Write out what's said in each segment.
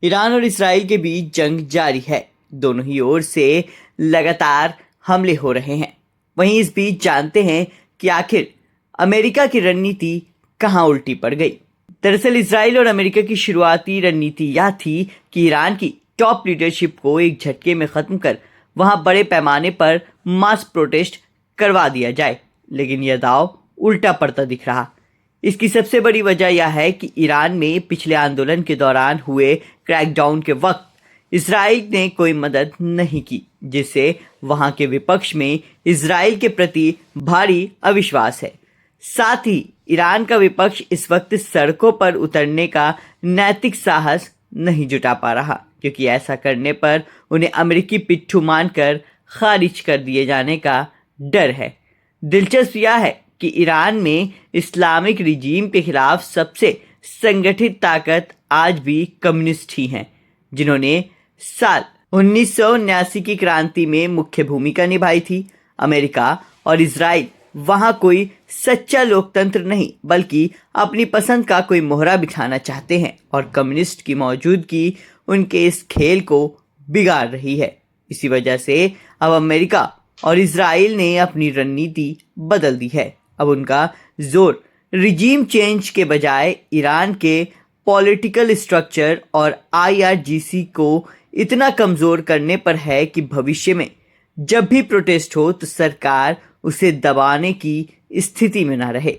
Iran और Israel के बीच जंग जारी है। दोनों ही ओर से लगातार हमले हो रहे हैं। वहीं इस बीच जानते हैं कि आखिर अमेरिका की रणनीति कहां उल्टी पड़ गई। दरअसल इसराइल और अमेरिका की शुरुआती रणनीति यह थी कि ईरान की टॉप लीडरशिप को एक झटके में खत्म कर वहां बड़े पैमाने पर मास प्रोटेस्ट करवा दिया जाए, लेकिन यह दांव उल्टा पड़ता दिख रहा। इसकी सबसे बड़ी वजह यह है कि ईरान में पिछले आंदोलन के दौरान हुए क्रैकडाउन के वक्त इसराइल ने कोई मदद नहीं की, जिससे वहां के विपक्ष में इसराइल के प्रति भारी अविश्वास है। साथ ही ईरान का विपक्ष इस वक्त सड़कों पर उतरने का नैतिक साहस नहीं जुटा पा रहा, क्योंकि ऐसा करने पर उन्हें अमेरिकी पिट्ठू मानकर खारिज कर दिए जाने का डर है। दिलचस्प यह है कि ईरान में इस्लामिक रिजीम के खिलाफ सबसे संगठित ताकत आज भी कम्युनिस्ट ही हैं, जिन्होंने साल 1979 की क्रांति में मुख्य भूमिका निभाई थी। अमेरिका और इसराइल वहां कोई सच्चा लोकतंत्र नहीं, बल्कि अपनी पसंद का कोई मोहरा बिछाना चाहते हैं, और कम्युनिस्ट की मौजूदगी उनके इस खेल को बिगाड़ रही है। इसी वजह से अब अमेरिका और इसराइल ने अपनी रणनीति बदल दी है। अब उनका जोर रिजीम चेंज के बजाय ईरान के पॉलिटिकल स्ट्रक्चर और IRGC को इतना कमज़ोर करने पर है कि भविष्य में जब भी प्रोटेस्ट हो तो सरकार उसे दबाने की स्थिति में ना रहे।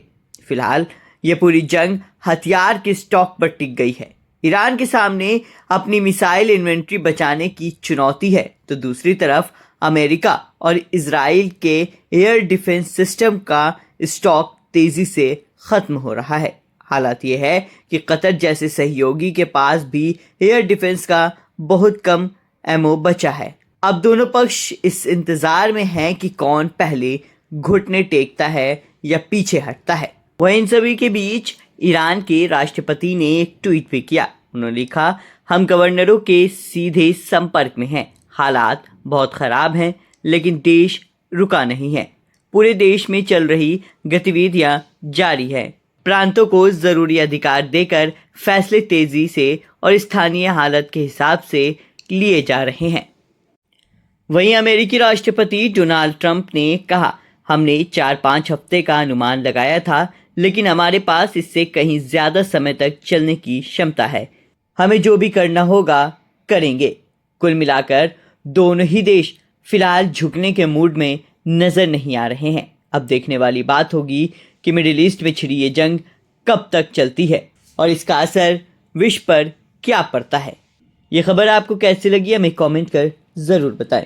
फिलहाल यह पूरी जंग हथियार के स्टॉक पर टिक गई है। ईरान के सामने अपनी मिसाइल इन्वेंट्री बचाने की चुनौती है, तो दूसरी तरफ अमेरिका और इसराइल के एयर डिफेंस सिस्टम का स्टॉक तेजी से खत्म हो रहा है। हालात ये है कि कतर जैसे सहयोगी के पास भी एयर डिफेंस का बहुत कम एमओ बचा है। अब दोनों पक्ष इस इंतजार में हैं कि कौन पहले घुटने टेकता है या पीछे हटता है। वहीं इन सभी के बीच ईरान के राष्ट्रपति ने एक ट्वीट भी किया। उन्होंने लिखा, हम गवर्नरों के सीधे संपर्क में हैं। हालात बहुत खराब हैं, लेकिन देश रुका नहीं है। पूरे देश में चल रही गतिविधियां जारी है। प्रांतों को जरूरी अधिकार देकर फैसले तेजी से और स्थानीय हालत के हिसाब से लिए जा रहे हैं। वहीं अमेरिकी राष्ट्रपति डोनाल्ड ट्रंप ने कहा, हमने 4-5 हफ्ते का अनुमान लगाया था, लेकिन हमारे पास इससे कहीं ज्यादा समय तक चलने की क्षमता है। हमें जो भी करना होगा करेंगे। कुल मिलाकर दोनों ही देश फिलहाल झुकने के मूड में नजर नहीं आ रहे हैं। अब देखने वाली बात होगी कि मिडिल ईस्ट में छिड़ी ये जंग कब तक चलती है और इसका असर विश्व पर क्या पड़ता है। ये खबर आपको कैसी लगी हमें कमेंट कर जरूर बताएं।